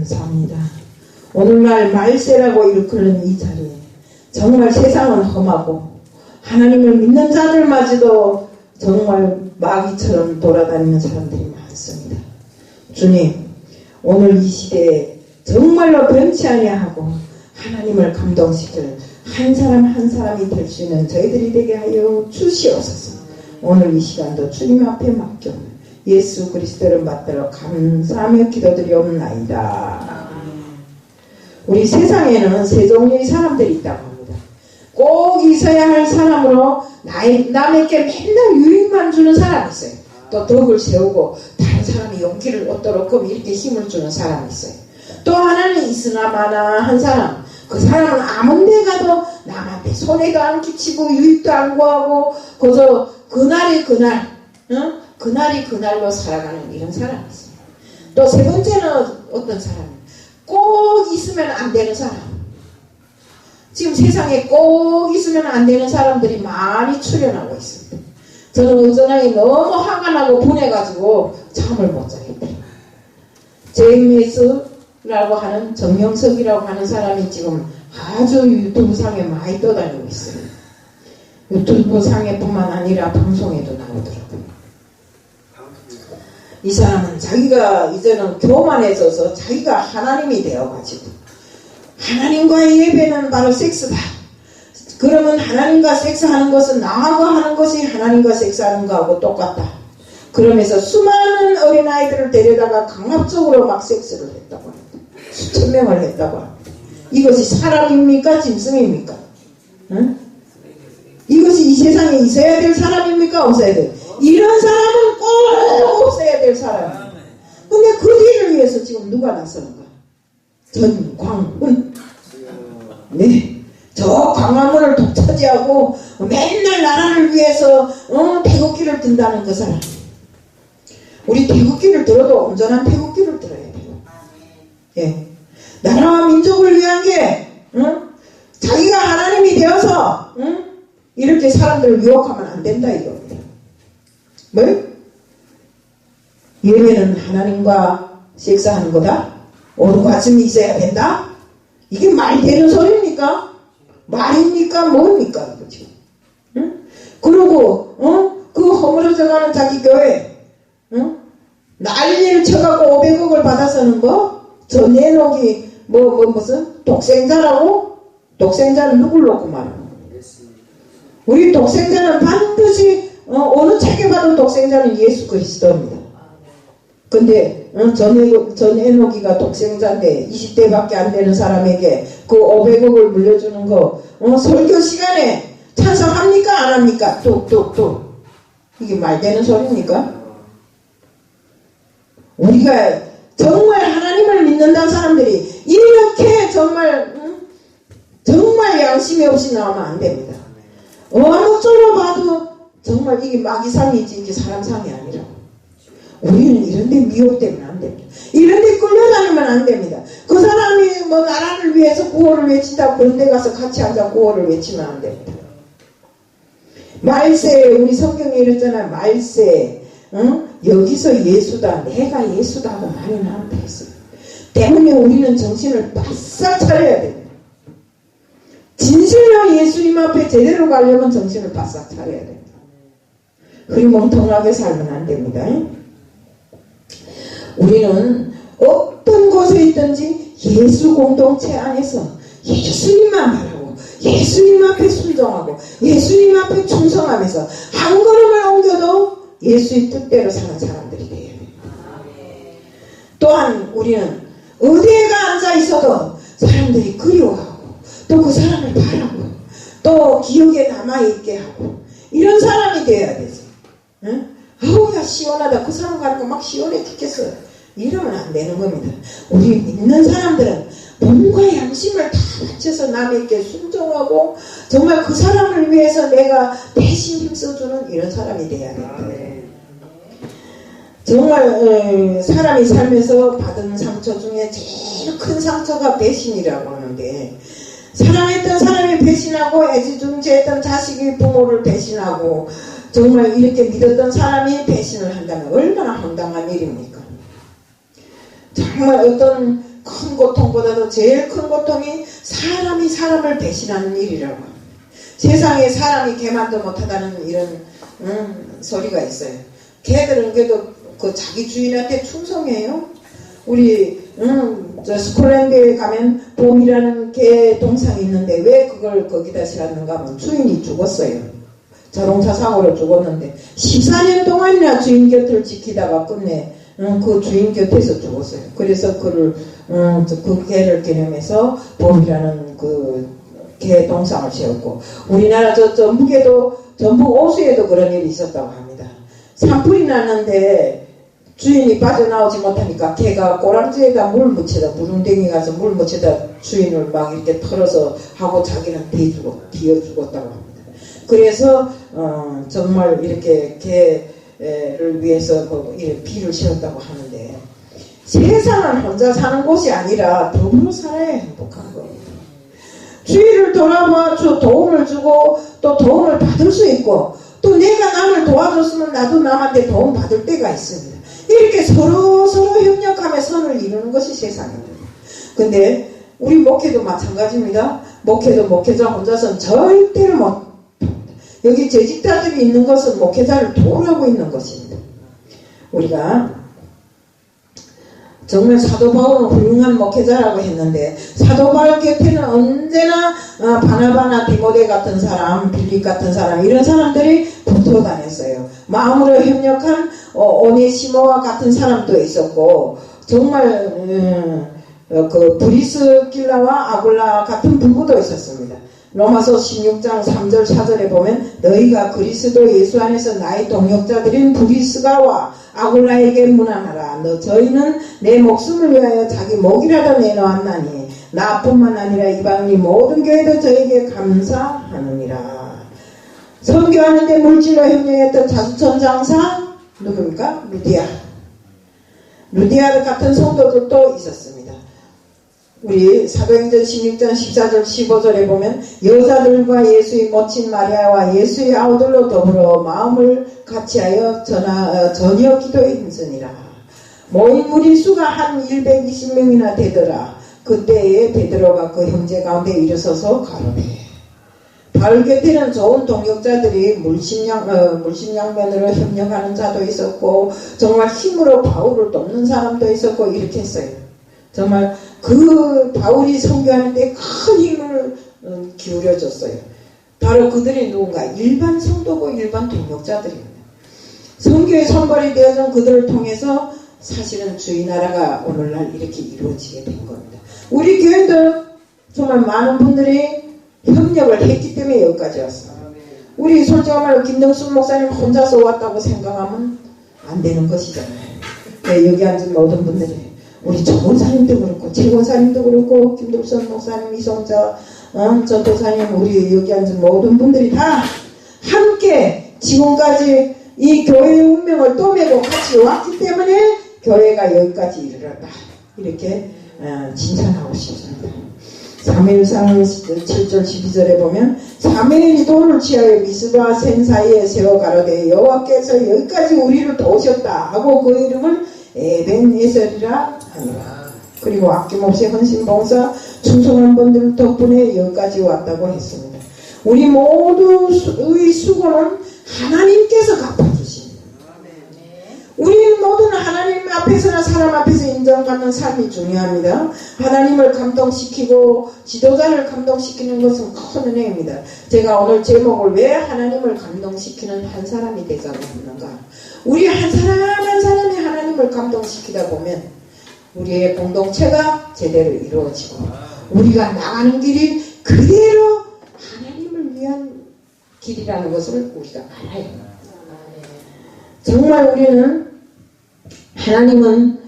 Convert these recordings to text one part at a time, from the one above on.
감사합니다. 오늘날 말세라고 일컫는 이 자리에 정말 세상은 험하고 하나님을 믿는 자들마저도 정말 마귀처럼 돌아다니는 사람들이 많습니다. 주님, 오늘 이 시대에 정말로 변치 아니하고 하나님을 감동시킬 한 사람 한 사람이 될 수 있는 저희들이 되게 하여 주시옵소서. 오늘 이 시간도 주님 앞에 맡겨 예수 그리스도를 받들어 감사하며 기도드리옵나이다. 우리 세상에는 세 종류의 사람들이 있다고 합니다. 꼭 있어야 할 사람으로 남에게 맨날 유익만 주는 사람이 있어요. 또 덕을 세우고 다른 사람이 용기를 얻도록 이렇게 힘을 주는 사람이 있어요. 또 하나는 있으나마나 한 사람, 그 사람은 아무 데 가도 남한테 손해도 안 끼치고 유익도 안 구하고 그저 그날이 그날, 그날이 그날로 살아가는 이런 사람이 있어요. 또 세 번째는 어떤 사람? 꼭 있으면 안 되는 사람. 지금 세상에 꼭 있으면 안 되는 사람들이 많이 출현하고 있습니다. 저는 어쩌나게 너무 화가 나고 분해가지고 잠을 못 자겠더라고요. JMS라고 하는 정영석이라고 하는 사람이 지금 아주 유튜브상에 많이 떠다니고 있어요. 유튜브상에 뿐만 아니라 방송에도 나오더라고요. 이 사람은 자기가 이제는 교만해져서 자기가 하나님이 되어가지고 하나님과의 예배는 바로 섹스다. 그러면 하나님과 섹스하는 것은 나하고 하는 것이 하나님과 섹스하는 거하고 똑같다. 그러면서 수많은 어린아이들을 데려다가 강압적으로 막 섹스를 했다고 합니다. 수천 명을 했다고 합니다. 이것이 사람입니까? 짐승입니까? 응? 이것이 이 세상에 있어야 될 사람입니까? 없어야 될? 이런 사람은 꼭 없어야 될 사람이에요. 근데 그 일을 위해서 지금 누가 나서는가? 전광훈. 네. 저 광화문을 독차지하고 맨날 나라를 위해서 태극기를 든다는 그 사람. 우리 태극기를 들어도 온전한 태극기를 들어야 돼요. 예. 나라와 민족을 위한 게 자기가 하나님이 되어서 이렇게 사람들을 유혹하면 안 된다 이겁니다. 뭐? 예배는 하나님과 섹스하는 거다? 오르가즘이 있어야 된다? 이게 말 되는 소리입니까? 말입니까? 뭡니까? 이거 지금. 응? 그리고 그 허물어져가는 자기 교회 난리를 쳐갖고 500억을 받아서는 저 내놓기 무슨 독생자라고? 독생자는 누굴 놓고 말하는 거예요? 우리 독생자는 반드시 어느 책에 봐도 독생자는 예수 그리스도입니다. 근데 전 에노기가 독생자인데 20대밖에 안 되는 사람에게 그 500억을 물려주는 거 설교 시간에 찬성합니까? 안 합니까? 뚝뚝뚝. 이게 말 되는 소리입니까? 우리가 정말 하나님을 믿는다는 사람들이 이렇게 정말 양심이 없이 나오면 안 됩니다. 어느 쪽으로 봐도 정말 이게 마귀상이지 이게 사람상이 아니라 우리는 이런데 미혹되면 안 됩니다. 이런데 끌려다니면 안 됩니다. 그 사람이 나라를 위해서 구호를 외친다고 그런 데 가서 같이 앉아 구호를 외치면 안 됩니다. 말세, 우리 성경에 이랬잖아요. 말세, 여기서 예수다, 내가 예수다 하고 말이 나온다 했어요. 때문에 우리는 정신을 바싹 차려야 됩니다. 진실로 예수님 앞에 제대로 가려면 정신을 바싹 차려야 됩니다. 흐리멍텅하게 살면 안 됩니다. 우리는 어떤 곳에 있든지 예수 공동체 안에서 예수님만 바라고 예수님 앞에 순종하고 예수님 앞에 충성하면서 한 걸음을 옮겨도 예수의 뜻대로 사는 사람들이 되어야 됩니다. 또한 우리는 어디에가 앉아 있어도 사람들이 그리워하고 또 그 사람을 바라고 또 기억에 남아있게 하고 이런 사람이 되어야 되지. 응? 어우야 시원하다. 그 사람 가니까 막 시원해 죽겠어요. 이러면 안 되는 겁니다. 우리 믿는 사람들은 몸과 양심을 다 바쳐서 남에게 순종하고 정말 그 사람을 위해서 내가 대신 힘써주는 이런 사람이 돼야 된다. 정말 사람이 살면서 받은 상처 중에 제일 큰 상처가 배신이라고 하는데 사랑했던 사람이 배신하고 애지중지했던 자식이 부모를 배신하고 정말 이렇게 믿었던 사람이 배신을 한다면 얼마나 황당한 일입니까? 정말 어떤 큰 고통보다도 제일 큰 고통이 사람이 사람을 배신하는 일이라고 합니다. 세상에 사람이 개만도 못하다는 이런 소리가 있어요. 개들은 그래도 그 자기 주인한테 충성해요. 우리 저 스콜랜드에 가면 봄이라는 개 동상이 있는데 왜 그걸 거기다 세웠는가 하면 주인이 죽었어요. 자동차 사고로 죽었는데 14년 동안이나 주인 곁을 지키다가 끝내 그 주인 곁에서 죽었어요. 그래서 그 개를 기념해서 봄이라는 그 개 동상을 세웠고, 우리나라 저 전북에도, 전북 오수에도 그런 일이 있었다고 합니다. 산불이 났는데 주인이 빠져나오지 못하니까 개가 꼬랑지에다 물 묻혀다, 무릉댕이 가서 물 묻혀다 주인을 막 이렇게 털어서 하고 자기는 기어 죽었다고 합니다. 그래서 정말 이렇게 개를 위해서 비를 세웠다고 하는데, 세상은 혼자 사는 곳이 아니라 더불어 살아야 행복한 겁니다. 주위를 돌아봐 도움을 주고 또 도움을 받을 수 있고, 또 내가 남을 도와줬으면 나도 남한테 도움 받을 때가 있습니다. 이렇게 서로 협력하며 선을 이루는 것이 세상입니다. 근데 우리 목회도 마찬가지입니다. 목회도 목회자 혼자서는 절대로 못. 여기 재직자들이 있는 것은 목회자를 도우라고 있는 것입니다. 우리가 정말 사도 바울은 훌륭한 목회자라고 했는데, 사도 바울 곁에는 언제나 바나바나 디모데 같은 사람, 빌립 같은 사람, 이런 사람들이 붙어 다녔어요. 마음으로 협력한 오네시모와 같은 사람도 있었고, 정말 그 브리스길라와 아굴라 같은 부부도 있었습니다. 로마서 16장 3절 4절에 보면, 너희가 그리스도 예수 안에서 나의 동역자들인 브리스가와 아굴라에게 문안하라. 저희는 내 목숨을 위하여 자기 목이라도 내놓았나니 나뿐만 아니라 이방인이 모든 교회도 저에게 감사하느니라. 선교하는데 물질로 협력했던 자수천 장사 누굽니까? 루디아 같은 성도들도 있었습니다. 우리 사도행전 16장 14절 15절에 보면, 여자들과 예수의 모친 마리아와 예수의 아우들로 더불어 마음을 같이하여 전혀 기도에 힘쓰니라. 모인 무리 수가 한 120명이나 되더라. 그때에 베드로가 그 형제 가운데 일어서서 가로되, 바울 곁에는 좋은 동역자들이 물심양면으로 협력하는 자도 있었고, 정말 힘으로 바울을 돕는 사람도 있었고, 이렇게 했어요. 정말 그 바울이 선교하는데 큰 힘을 기울여줬어요. 바로 그들이 누군가? 일반 성도고 일반 동역자들입니다. 선교의 선발이 되어진 그들을 통해서 사실은 주의 나라가 오늘날 이렇게 이루어지게 된 겁니다. 우리 교회도 정말 많은 분들이 협력을 했기 때문에 여기까지 왔어요. 우리 솔직히 말로 김동순 목사님 혼자서 왔다고 생각하면 안 되는 것이잖아요. 네, 여기 앉은 모든 분들이, 우리 조원사님도 그렇고 최원사님도 그렇고 김동순 목사님, 이성자 전도사님, 우리 여기 앉은 모든 분들이 다 함께 지금까지 이 교회의 운명을 떠매고 같이 왔기 때문에 교회가 여기까지 이르렀다, 이렇게 칭찬하고 싶습니다. 사무엘상 7절 12절에 보면, 사무엘이 돌을 취하여 미스바 샘 사이에 세워 가로되 여호와께서 여기까지 우리를 도우셨다 하고 그 이름을 에벤에셀이라 하니라. 그리고 아낌없이 헌신봉사 충성한 분들 덕분에 여기까지 왔다고 했습니다. 우리 모두의 수고는 하나님께서 갚아주십니다. 우리 모두는 하나님 앞에서나 사람 앞에서 인정받는 삶이 중요합니다. 하나님을 감동시키고 지도자를 감동시키는 것은 큰 은혜입니다. 제가 오늘 제목을 왜 하나님을 감동시키는 한 사람이 되자고 했는가, 우리 한 사람 한 사람이 하나님을 감동시키다 보면 우리의 공동체가 제대로 이루어지고, 우리가 나가는 길이 그대로 하나님을 위한 길이라는 것을 우리가 알아야 합니다. 정말 우리는 하나님을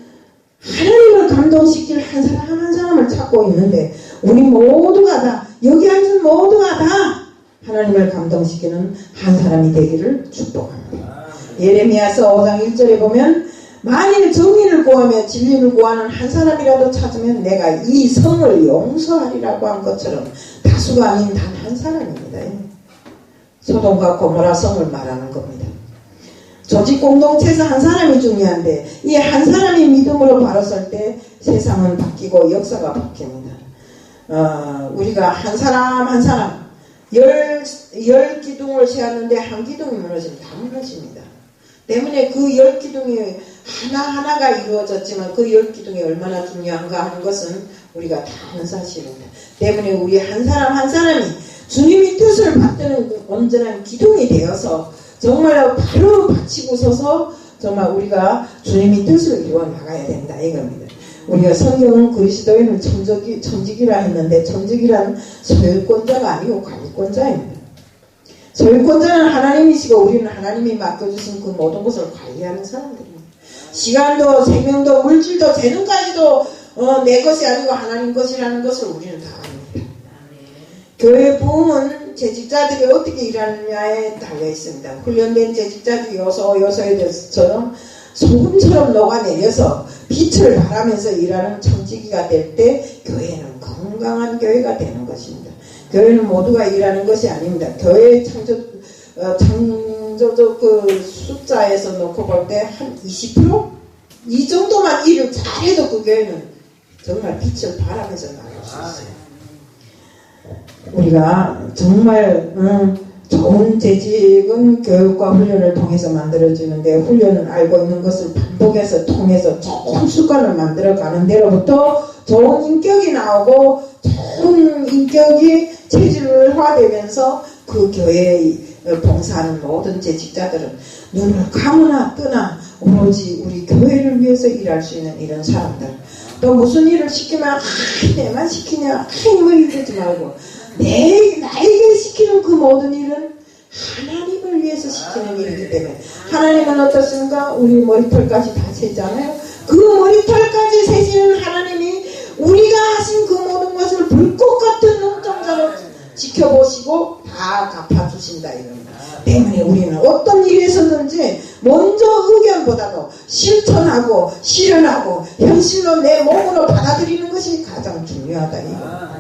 감동시킬 한 사람 한 사람을 찾고 있는데, 우리 모두가 다, 여기 앉은 모두가 다 하나님을 감동시키는 한 사람이 되기를 축복합니다. 예레미야서 5장 1절에 보면, 만일 정의를 구하며 진리를 구하는 한 사람이라도 찾으면 내가 이 성을 용서하리라고 한 것처럼, 다수가 아닌 단 한 사람입니다. 소돔과 고모라 성을 말하는 겁니다. 조직 공동체에서 한 사람이 중요한데 이 한 사람이 믿음으로 바로 설 때 세상은 바뀌고 역사가 바뀝니다. 우리가 한 사람 한 사람 열 기둥을 세웠는데 한 기둥이 무너지면 다 무너집니다. 때문에 그 열 기둥이 하나하나가 이루어졌지만 그 열 기둥이 얼마나 중요한가 하는 것은 우리가 다 아는 사실입니다. 때문에 우리 한 사람 한 사람이 주님의 뜻을 받드는 그 온전한 기둥이 되어서 정말 바로 받치고 서서 정말 우리가 주님의 뜻을 이루어 나가야 된다 이겁니다. 우리가 성경은 그리스도인을 천직이라 했는데 천직이란 소유권자가 아니고 관리권자입니다. 소유권자는 하나님이시고 우리는 하나님이 맡겨주신 그 모든 것을 관리하는 사람들입니다. 시간도 생명도 물질도 재능까지도 내 것이 아니고 하나님 것이라는 것을 우리는 다 압니다. 교회 부흥은 재직자들이 어떻게 일하느냐에 달려 있습니다. 훈련된 재직자들이 요소에 대해서처럼 소금처럼 녹아내려서 빛을 발하면서 일하는 청지기가 될 때 교회는 건강한 교회가 되는 것입니다. 교회는 모두가 일하는 것이 아닙니다. 교회 창조적 그 숫자에서 놓고 볼 때 한 20%? 이 정도만 일을 잘해도 그 교회는 정말 빛을 발하면서 나갈 수 있어요. 우리가 정말 좋은 재직은 교육과 훈련을 통해서 만들어지는데 훈련은 알고 있는 것을 반복해서 통해서 좋은 습관을 만들어가는 데로부터 좋은 인격이 나오고 좋은 인격이 체질화되면서 그 교회에 봉사하는 모든 재직자들은 눈을 감으나 뜨나 오로지 우리 교회를 위해서 일할 수 있는 이런 사람들. 또 무슨 일을 시키면 내만 시키냐 뭐 이러지 말고 나에게 시키는 그 모든 일은 하나님을 위해서 시키는 일이기 때문에 하나님은 어떻습니까? 우리 머리털까지 다 세잖아요. 그 머리털까지 세시는 하나님이 우리가 하신 그 모든 것을 불꽃 같은 눈동자로 지켜보시고 다 갚아주신다 이겁니다. 때문에 우리는 어떤 일에서든지 먼저 의견보다도 실천하고 실현하고 현실로 내 몸으로 받아들이는 것이 가장 중요하다 이겁니다.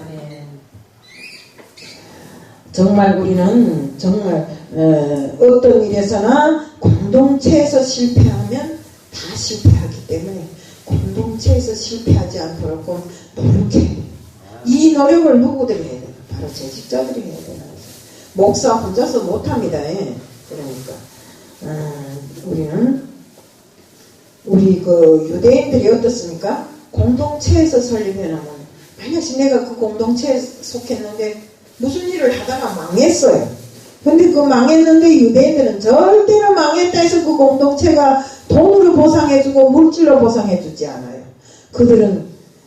정말 우리는 정말 어떤 일에서나 공동체에서 실패하면 다 실패하기 때문에 공동체에서 실패하지 않도록 노력해. 이 노력을 누구들이 해야 되나? 바로 재직자들이 해야 되나? 목사 혼자서 못합니다. 그러니까 우리 그 유대인들이 어떻습니까? 공동체에서 설립해놓으면 만약에 내가 그 공동체에 속했는데 무슨 일을 하다가 망했어요. 근데 그 망했는데 유대인들은 절대로 망했다 해서 그 공동체가 돈으로 보상해주고 물질로 보상해주지 않아요. 그들은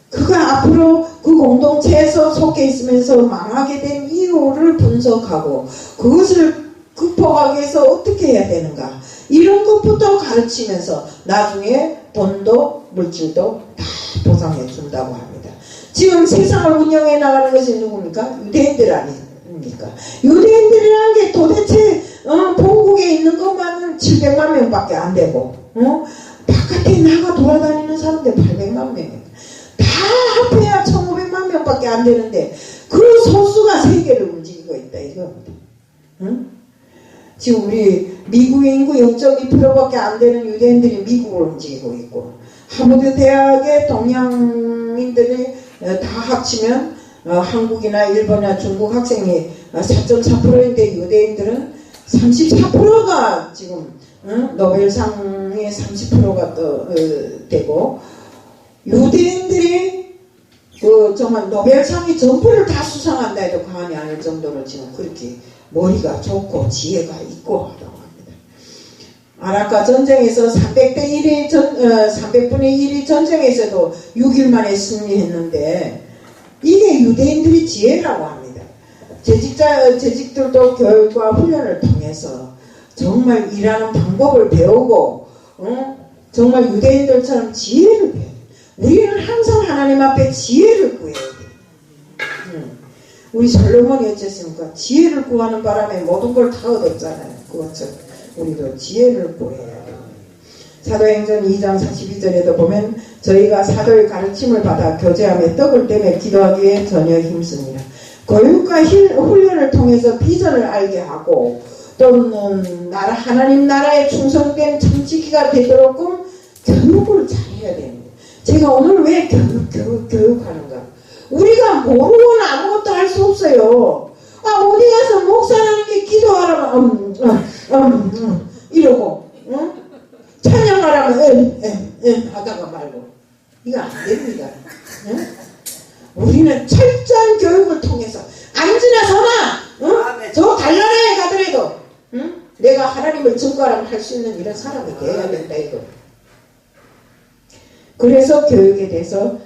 그가 앞으로 그 공동체에서 속해 있으면서 망하게 된 이유를 분석하고 그것을 극복하기 위해서 어떻게 해야 되는가 이런 것부터 가르치면서 나중에 돈도 물질도 다 보상해 준다고 합니다. 지금 세상을 운영해 나가는 것이 누굽니까? 유대인들 아닙니까? 유대인들이라는 게 도대체 본국에 있는 것만은 700만 명밖에 안 되고 바깥에 나가 돌아다니는 사람들 800만 명입니다. 다 합해야 1500만 명밖에 안 되는데 그 소수가 세계를 움직이고 있다 이겁니다. 지금 우리 미국의 인구 0.2%밖에 안 되는 유대인들이 미국을 움직이고 있고 하버드 대학의 동양인들이 다 합치면 한국이나 일본이나 중국 학생이 4.4%인데 유대인들은 34%가 지금 노벨상의 30%가 되고 유대인들이 정말 노벨상이 전부를 다 수상한다 해도 과언이 아닐 정도로 지금 그렇게 머리가 좋고 지혜가 있고 하다고 합니다. 아라카 전쟁에서 300분의 1이 전쟁에서도 6일 만에 승리했는데 이게 유대인들의 지혜라고 합니다. 재직들도 교육과 훈련을 통해서 정말 일하는 방법을 배우고 정말 유대인들처럼 지혜를 배워요. 우리는 항상 하나님 앞에 지혜를 구해야 돼요. 우리 솔로몬이 어쨌습니까? 지혜를 구하는 바람에 모든 걸 다 얻었잖아요. 그것처럼 우리도 지혜를 구해야 돼요. 사도행전 2장 42절에도 보면 저희가 사도의 가르침을 받아 교제함에 떡을 떼매 기도하기에 전혀 힘씁니다. 교육과 훈련을 통해서 비전을 알게 하고 또는 하나님 나라에 충성된 청지기가 되도록끔 교육을 잘해야 됩니다. 제가 오늘 왜 교육하는가? 우리가 모르고는 아무것도 할 수 없어요. 어디 가서 목사라는 게 기도하라면 이러고 찬양하라면 하다가 말고 이거 안 됩니다. 우리는 철저한 교육을 통해서 앉으나 서나 저 달나라에 가더라도 내가 하나님을 증거하라면 할 수 있는 이런 사람이 되어야 된다 이거. 그래서 교육에 대해서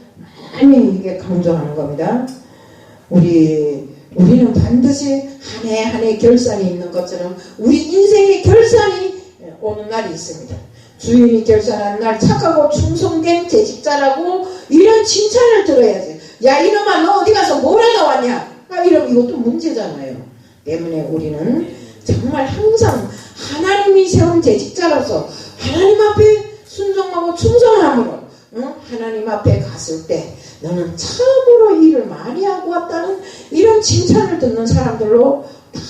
많이 이게 강조하는 겁니다. 우리는 반드시 한 해 한 해 결산이 있는 것처럼 우리 인생의 결산이 오는 날이 있습니다. 주인이 결산하는 날 착하고 충성된 재직자라고 이런 칭찬을 들어야지. 야 이놈아 너 어디 가서 뭘 하다 왔냐? 이러면 이것도 문제잖아요. 때문에 우리는 정말 항상 하나님이 세운 재직자로서 하나님 앞에 순종하고 충성함으로 하나님 앞에 갔을 때 너는 참으로 일을 많이 하고 왔다는 이런 칭찬을 듣는 사람들로 다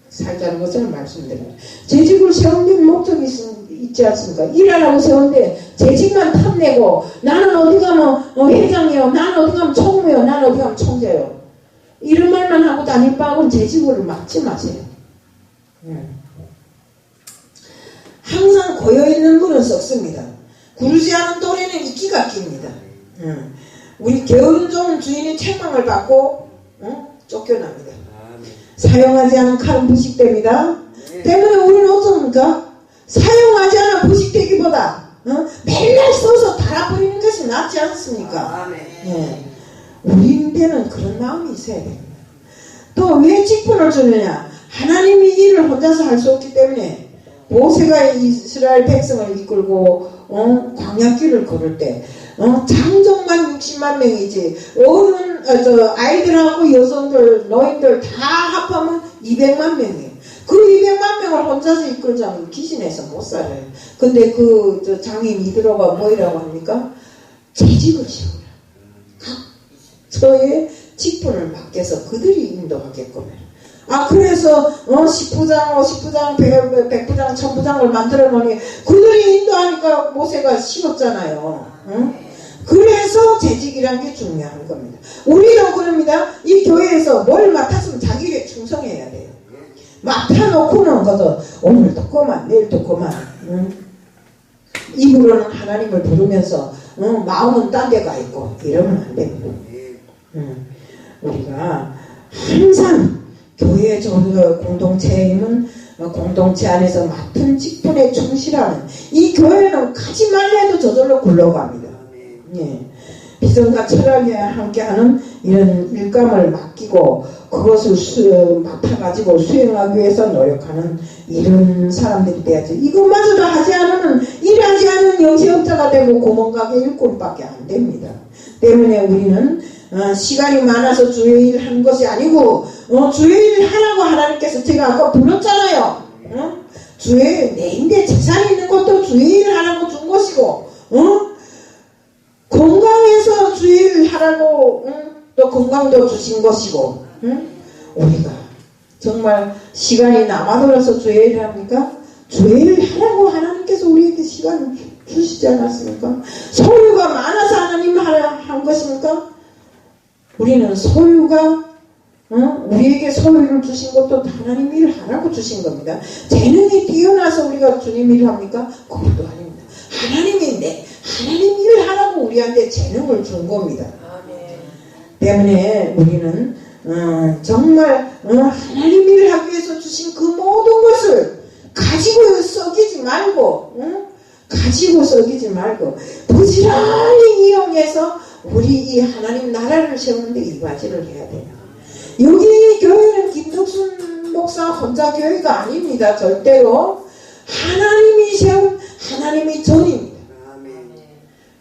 살자는 것을 말씀드립니다. 재직을 세운 데 목적이 있지 않습니까? 일하라고 세운데 재직만 탐내고 나는 어디 가면 회장이요, 나는 어디 가면 총무요, 나는 어디 가면 총재요, 이런 말만 하고 다닐 바하고는 재직을 막지 마세요. 항상 고여있는 물은 썩습니다. 구르지 않은 돌에는 이끼가 낍니다. 우리 게으른 종은 주인의 책망을 받고 쫓겨납니다. 사용하지 않은 칼은 부식됩니다. 때문에 우리는 어떻습니까? 사용하지 않아 부식되기보다 맨날 써서 달아버리는 것이 낫지 않습니까? 우리한테는 그런 마음이 있어야 됩니다. 또 왜 직분을 주느냐? 하나님이 일을 혼자서 할 수 없기 때문에 모세가 이스라엘 백성을 이끌고 광야길을 걸을 때 장정만 60만 명이지 아이들하고 여성들 노인들 다 합하면 200만 명이에요. 그 200만 명을 혼자서 이끌자면 귀신에서 못 살아요. 근데 그 장인 이드로가 뭐이라고 합니까? 재직을 세우라. 각처의 직분을 맡겨서 그들이 인도하게끔 해라. 그래서 10부장, 50부장, 100부장, 1000부장을 만들어 놓으니 그들이 인도하니까 모세가 쉬웠잖아요. 그래서 재직이란 게 중요한 겁니다. 우리도 그럽니다. 이 교회에서 뭘 맡았으면 자기에게 충성해야 돼요. 맡아놓고는 거죠. 오늘도 그만, 내일도 그만. 입으로는 하나님을 부르면서 마음은 딴 데 가 있고 이러면 안 됩니다. 우리가 항상 교회 공동체에 있는 공동체 안에서 맡은 직분에 충실하는 이 교회는 가지 말라 해도 저절로 굴러갑니다. 비전과 철학에 함께하는 이런 일감을 맡기고 그것을 맡아가지고 수행하기 위해서 노력하는 이런 사람들이 돼야지. 이것마저도 하지 않으면 일하지 않은 영세업자가 되고 구멍가게 일꾼밖에 안 됩니다. 때문에 우리는 시간이 많아서 주의 일 하는 것이 아니고 주의 일 하라고 하나님께서 제가 아까 불렀잖아요. 주의 내인데 재산이 있는 것도 주의 일을 하라고 준 것이고 건강해서 주의 일을 하라고 또 건강도 주신 것이고 우리가 정말 시간이 남아돌아서 주의 일을 합니까? 주의 일을 하라고 하나님께서 우리에게 시간을 주시지 않았습니까? 소유가 많아서 하나님 한 것입니까? 우리는 소유가 우리에게 소유를 주신 것도 하나님 일을 하라고 주신 겁니다. 재능이 뛰어나서 우리가 주님 일을 합니까? 그것도 아닙니다. 하나님 일을 하라고 우리한테 재능을 준 겁니다. 때문에 우리는 정말 하나님 일을 하기 위해서 주신 그 모든 것을 가지고 썩이지 말고 부지런히 이용해서 우리 이 하나님 나라를 세우는데 이바지를 해야 돼요. 여기 교회는 김덕순 목사 혼자 교회가 아닙니다. 절대로 하나님이 세운 하나님의 전입니다.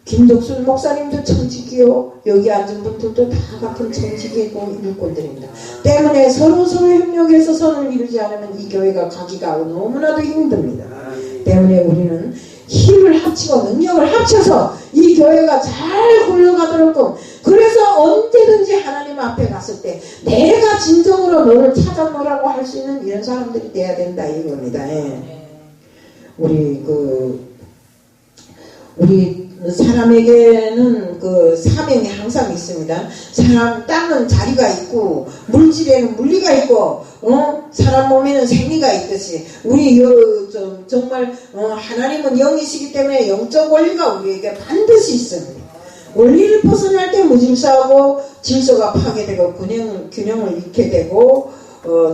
김덕순 목사님도 청직이요, 여기 앉은 분들도 다 같은 청직이고 일꾼들입니다. 때문에 서로 협력해서 선을 이루지 않으면 이 교회가 가기가 너무나도 힘듭니다. 때문에 우리는 힘을 합치고 능력을 합쳐서 이 교회가 잘 굴러가도록 그래서 언제든지 하나님 앞에 갔을 때 내가 진정으로 너를 찾아노라고 할 수 있는 이런 사람들이 돼야 된다 이겁니다. 예. 우리 사람에게는 그 사명이 항상 있습니다. 사람 땅은 자리가 있고 물질에는 물리가 있고 사람 몸에는 생리가 있듯이 우리 정말 하나님은 영이시기 때문에 영적 원리가 우리에게 반드시 있습니다. 원리를 벗어날 때 무질서하고 질서가 파괴되고 균형을 잃게 되고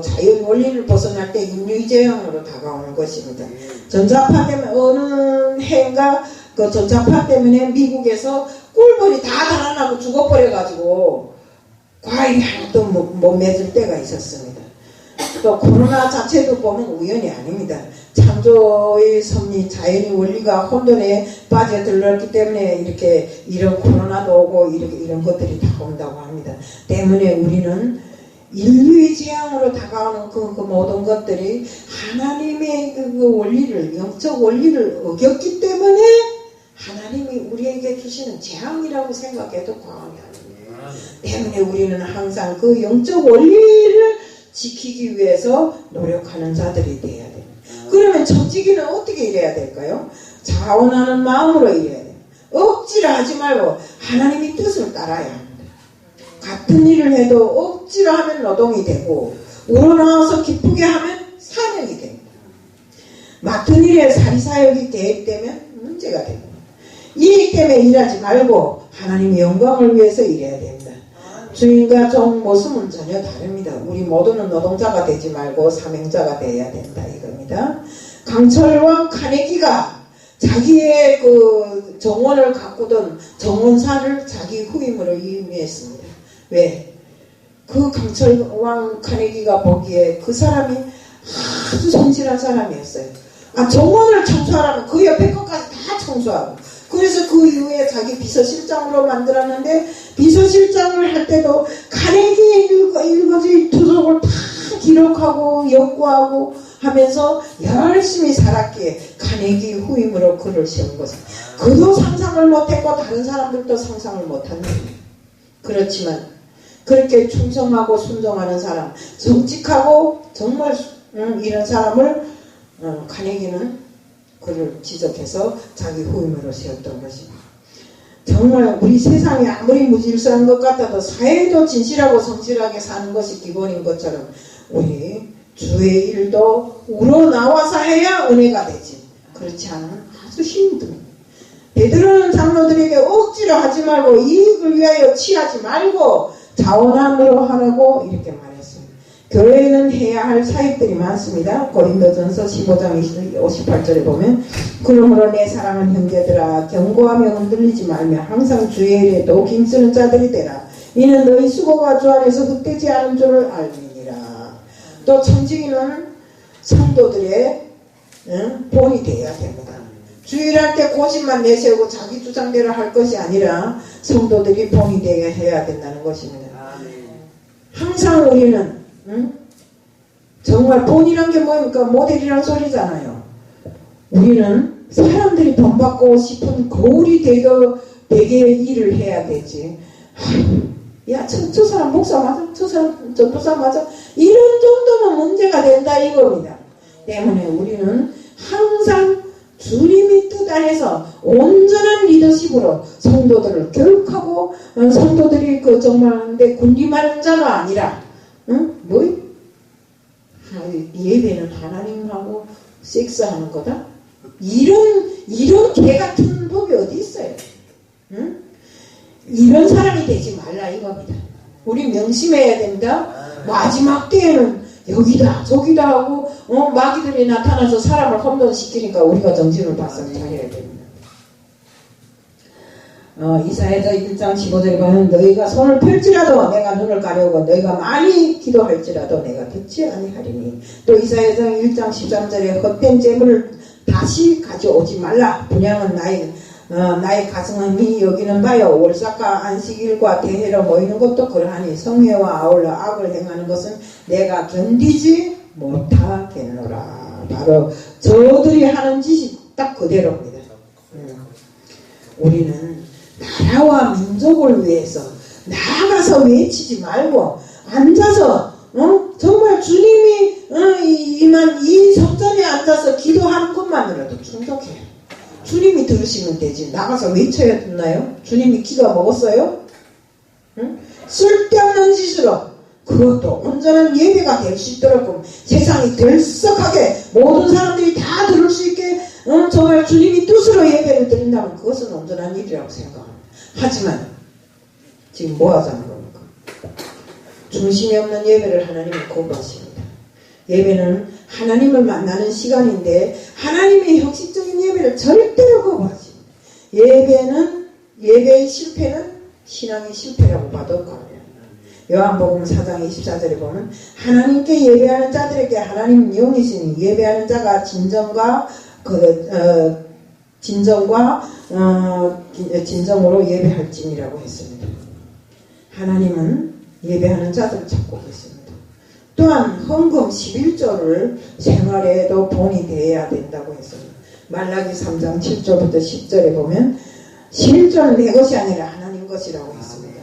자연 원리를 벗어날 때 인류제형으로 다가오는 것입니다. 전자파 때문에 어느 해인가 그 전자파 때문에 미국에서 꿀벌이 다 달아나고 죽어버려가지고 과일이 하나도 못 맺을 때가 있었습니다. 또 코로나 자체도 보면 우연이 아닙니다. 창조의 섭리, 자연의 원리가 혼돈에 빠져들었기 때문에 이렇게 이런 코로나도 오고 이런 것들이 다 온다고 합니다. 때문에 우리는 인류의 재앙으로 다가오는 그 모든 것들이 하나님의 그 원리를, 영적 원리를 어겼기 때문에 하나님이 우리에게 주시는 재앙이라고 생각해도 과언이 아닙니다. 때문에 우리는 항상 그 영적 원리를 지키기 위해서 노력하는 자들이 되어야 됩니다. 그러면 청지기는 어떻게 일해야 될까요? 자원하는 마음으로 일해야 돼요. 억지로 하지 말고 하나님의 뜻을 따라야 합니다. 같은 일을 해도 억지로 하면 노동이 되고 우러나와서 기쁘게 하면 사명이 됩니다. 맡은 일에 사리사욕이 계획되면 문제가 됩니다. 일 때문에 일하지 말고 하나님의 영광을 위해서 일해야 됩니다. 주인과 종 모습은 전혀 다릅니다. 우리 모두는 노동자가 되지 말고 사명자가 되어야 된다 이겁니다. 강철왕 카네기가 자기의 그 정원을 가꾸던 정원사를 자기 후임으로 임의했습니다. 왜? 그 강철왕 카네기가 보기에 그 사람이 아주 성실한 사람이었어요. 정원을 청소하라면 그 옆에 것까지 다 청소하고 그래서 그 이후에 자기 비서실장으로 만들었는데 비서실장을 할 때도 카네기의 일거지 투족을 다 기록하고 연구하고 하면서 열심히 살았기에 카네기 후임으로 그를 세운 것입니다. 그도 상상을 못했고 다른 사람들도 상상을 못한 일입니다. 그렇지만 그렇게 충성하고 순종하는 사람, 정직하고 정말 이런 사람을 카네기는 그를 지적해서 자기 후임으로 세웠던 것입니다. 정말 우리 세상이 아무리 무질서한 것 같아도 사회도 진실하고 성실하게 사는 것이 기본인 것처럼 우리 주의 일도 우러나와서 해야 은혜가 되지. 그렇지 않으면 아주 힘듭니다. 베드로는 장로들에게 억지로 하지 말고 이익을 위하여 취하지 말고 자원함으로 하라고 이렇게 말했습니다. 교회에는 해야 할 사역들이 많습니다. 고린도전서 15장 58절에 보면 그러므로 내 사랑하는 형제들아 경고하며 흔들리지 말며 항상 주의 일에 또 힘쓰는 자들이 되라. 이는 너희 수고가 주 안에서 헛되지 않은 줄을 알미니라. 또 청지기는 성도들의 본이 되어야 됩니다. 주일할 때 고집만 내세우고 자기 주장대로 할 것이 아니라 성도들이 본이 되어야 해야 된다는 것입니다. 항상 우리는 정말 본이란 게 뭡니까? 모델이란 소리잖아요. 우리는 사람들이 본받고 싶은 거울이 되게 일을 해야 되지. 야, 저 사람 목사 맞아? 저 사람 전도사 맞아? 이런 정도면 문제가 된다 이겁니다. 때문에 우리는 항상 주님이 뜻 안에서 온전한 리더십으로 성도들을 교육하고 성도들이 그 정말 내 군림하는 자가 아니라 예배는 하나님하고 섹스하는 거다? 이런 개 같은 법이 어디 있어요? 이런 사람이 되지 말라 이겁니다. 우리 명심해야 됩니다. 마지막 때에는 여기다 저기다 하고 마귀들이 나타나서 사람을 혼돈시키니까 우리가 정신을 바싹 차려야 됩니다. 이사야서 1장 15절에 보면 너희가 손을 펼지라도 내가 눈을 가려고 너희가 많이 기도할지라도 내가 듣지 아니하리니 또 이사야서 1장 13절에 헛된 재물을 다시 가져오지 말라. 분양은 나의 가성함이 여기는 바요. 월삭과 안식일과 대회로 모이는 것도 그러하니 성회와 아울러 악을 행하는 것은 내가 견디지 못하겠노라. 바로 저들이 하는 짓이 딱 그대로입니다. 우리는 나라와 민족을 위해서 나가서 외치지 말고 앉아서 정말 주님이 이 성전에 앉아서 기도하는 것만으로도 충족해요. 주님이 들으시면 되지. 나가서 외쳐야 듣나요? 주님이 기가 먹었어요? 쓸데없는 짓으로 그것도 온전한 예배가 될 수 있도록 세상이 들썩하게 모든 사람들이 다 들을 수 있게 정말 주님이 뜻으로 예배를 드린다면 그것은 온전한 일이라고 생각합니다. 하지만 지금 뭐 하자는 겁니까? 중심이 없는 예배를 하나님은 거부하십니다. 예배는 하나님을 만나는 시간인데 하나님의 형식적인 예배를 절대로 거부하십니다. 예배의 실패는 신앙의 실패라고 봐도 과언이에요. 요한복음 4장 24절에 보면 하나님께 예배하는 자들에게 하나님은 영이시니 예배하는 자가 진정으로 예배할지니라고 했습니다. 하나님은 예배하는 자들을 찾고 계십니다. 또한 헌금 11조를 생활에도 본이 되어야 된다고 했습니다. 말라기 3장 7절부터 10절에 보면 11조는 내 것이 아니라 하나님 것이라고 했습니다.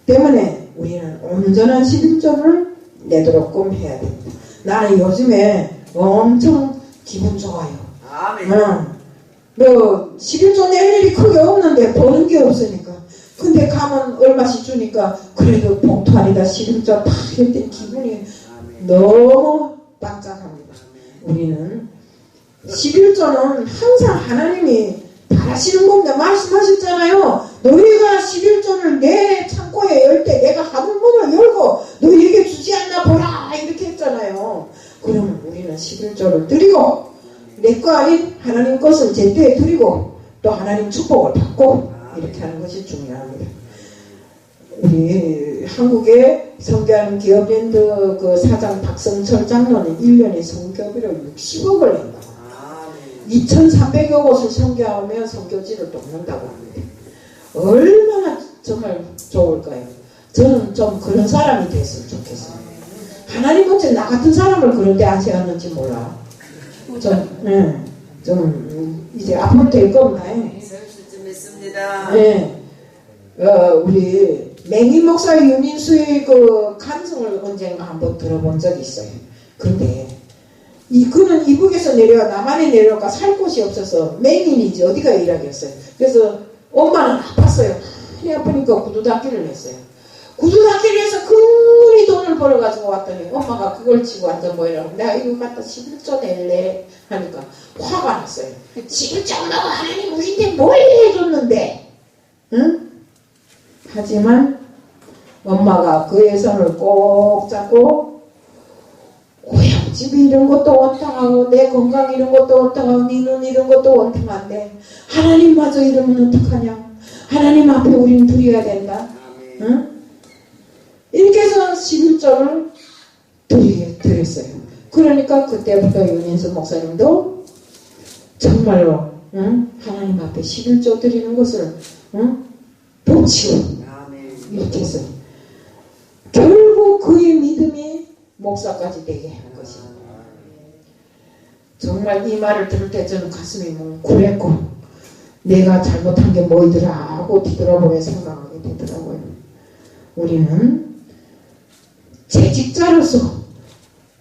때문에 우리는 온전한 11조를 내도록끔 해야 됩니다. 나는 요즘에 엄청 기분 좋아요. 뭐 11조 낼 일이 크게 없는데 버는 게 없으니까. 근데 가면 얼마씩 주니까 그래도 봉투 안에다 11조 딱 했더니 기분이 너무 반짝합니다. 우리는 11조는 항상 하나님이 바라시는 겁니다. 말씀하셨잖아요. 너희가 11조를 내 창고에 열 때 내가 하늘문을 열고 너희에게 주지 않나 보라 이렇게 했잖아요. 그러면 우리는 11조를 드리고 내 거 아닌 하나님 것을 제때에 드리고 또 하나님 축복을 받고 이렇게 하는 것이 중요합니다. 우리 한국에 선교하는 기업랜드 그 사장 박성철 장로는 1년에 선교비로 60억을 낸다고 합니다. 2,300여 곳을 선교하며 선교지를 돕는다고 합니다. 얼마나 정말 좋을까요? 저는 좀 그런 사람이 됐으면 좋겠어요. 하나님 어째 나 같은 사람을 그런 데 안 세웠는지 몰라. 좀 이제 앞으로 될 겁니다. 네. 우리 맹인 목사 유민수의 그 간증을 언젠가 한번 들어본 적이 있어요. 그런데 그는 이북에서 내려와 남한에 내려가 살 곳이 없어서 맹인이지 어디가 일하겠어요. 그래서 엄마는 아팠어요. 많이 아프니까 구두 닦기를 했어요. 구두 닦기를 해서 큰이 돈을 벌어가지고 왔더니 엄마가 그걸 치고 앉아 보이라고 내가 이거 갖다 11조 낼래 하니까 화가 났어요. 11조 너가 하나님 우리한테 뭘 해줬는데 응? 하지만 엄마가 그의 손을 꼭 잡고 고향집이 이런 것도 원탕하고 내 건강 이런 것도 원탕하고 네 눈 이런 것도 원탕한데 하나님마저 이러면 어떡하냐. 하나님 앞에 우리는 드려야 된다. 응? 이렇게 해서 11조를 드렸어요. 그러니까 그때부터 윤인수 목사님도 정말로 하나님 앞에 11조 드리는 것을 도치고 이렇게 했어요. 결국 그의 믿음이 목사까지 되게 한 것입니다. 정말 이 말을 들을 때 저는 가슴이 뭉클했고 내가 잘못한 게 뭐이더라 하고 뒤돌아보며 생각하게 되더라고요. 우리는 재직자로서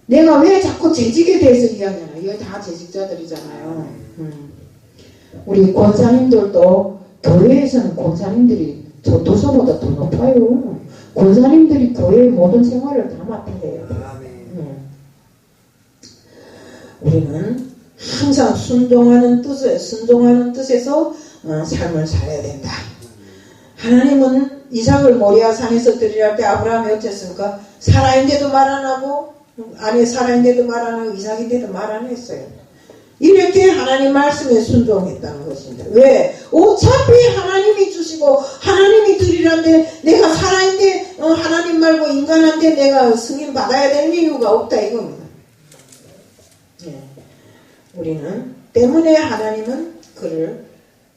내가 왜 자꾸 재직에 대해서 이야기하나? 이거 다 재직자들이잖아요. 우리 권사님들도 교회에서는 권사님들이 전도서보다 더 높아요. 권사님들이 교회의 모든 생활을 다 맡아야 돼요. 우리는 항상 순종하는 뜻에서 삶을 살아야 된다. 하나님은 이삭을 모리아 산에서 드리라 할 때 아브라함이 어땠습니까? 사라인데도 말 안 하고 아니 사라인데도 말 안 하고 이삭인데도 말 안 했어요. 이렇게 하나님 말씀에 순종했다는 것입니다. 왜? 어차피 하나님이 주시고 하나님이 드리란데 내가 살아있는데 하나님 말고 인간한테 내가 승인 받아야 되는 이유가 없다 이겁니다. 네. 우리는 때문에 하나님은 그를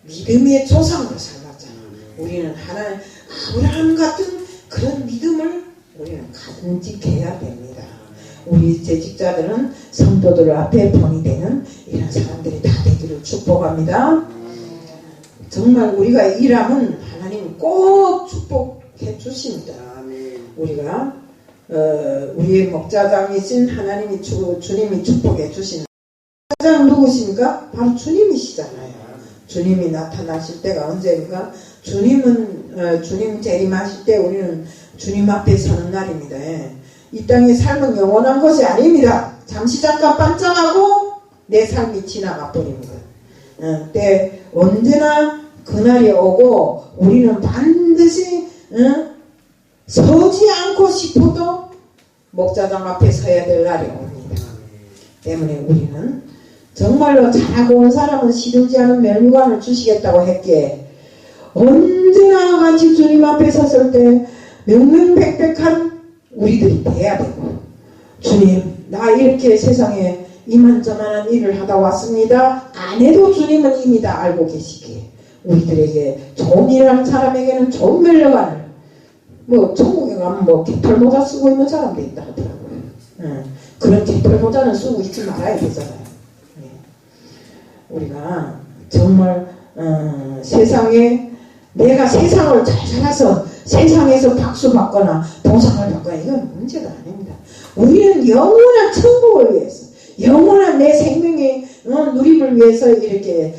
믿음의 조상으로 삼았잖아요. 우리는 하나님 아브라함 같은 그런 믿음을 우리는 간직해야 됩니다. 우리 재직자들은 성도들 앞에 본이 되는 이런 사람들이 다 되기를 축복합니다. 정말 우리가 일하면 하나님 꼭 축복 해주십니다. 아멘. 우리가 우리의 목자장이신 하나님이 주님이 축복해 주신 목자장 누구십니까? 바로 주님이시잖아요. 주님이 나타나실 때가 언제인가? 주님 재림하실 때 우리는 주님 앞에 서는 날입니다. 이 땅의 삶은 영원한 것이 아닙니다. 잠시 잠깐 반짝하고 내 삶이 지나가 버립니다. 때 언제나 그날이 오고 우리는 반드시 서지 않고 싶어도 목자장 앞에 서야 될 날이 옵니다. 때문에 우리는 정말로 잘하고 온 사람은 시들지 않은 멸류관을 주시겠다고 했기에 언제나 같이 주님 앞에 섰을 때 명명백백한 우리들이 돼야 되고, 주님 나 이렇게 세상에 이만저만한 일을 하다 왔습니다. 안 해도 주님은 이미 다 알고 계시기에 우리들에게 좋은 일을 한 사람에게는 좋은 멸류관을, 천국에 가면 깃털모자 쓰고 있는 사람도 있다 하더라고요. 그런 깃털모자는 쓰고 있지 말아야 되잖아요. 우리가 정말 세상에 내가 세상을 잘 살아서 세상에서 박수 받거나 보상을 받거나 이건 문제가 아닙니다. 우리는 영원한 천국을 위해서, 영원한 내 생명의 누림을 위해서 이렇게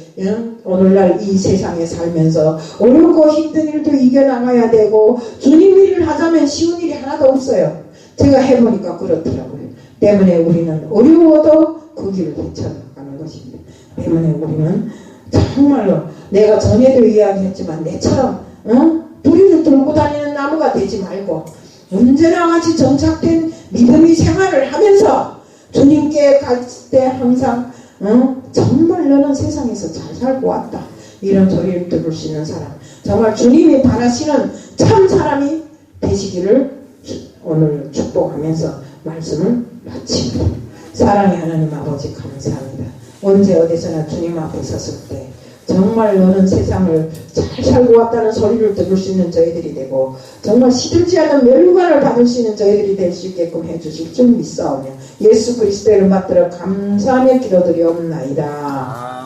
오늘날 이 세상에 살면서 어렵고 힘든 일도 이겨나가야 되고, 주님 일을 하자면 쉬운 일이 하나도 없어요. 제가 해보니까 그렇더라고요. 때문에 우리는 어려워도 그 길을 헤쳐나가는 것입니다. 때문에 우리는 정말로 내가 전에도 이야기했지만 내처럼 뿌리를 들고 다니는 나무가 되지 말고 언제나 같이 정착된 믿음의 생활을 하면서 주님께 갈 때 항상 정말 너는 세상에서 잘 살고 왔다 이런 소리를 들을 수 있는 사람, 정말 주님이 바라시는 참 사람이 되시기를 오늘 축복하면서 말씀을 마칩니다. 사랑의 하나님 아버지 감사합니다. 언제 어디서나 주님 앞에 섰을 때 정말 너는 세상을 잘 살고 왔다는 소리를 들을 수 있는 저희들이 되고, 정말 시들지 않은 멸류관을 받을 수 있는 저희들이 될 수 있게끔 해주실 줄 믿사오며 예수 그리스도의 이름 받들어 감사하며 기도드리옵나이다.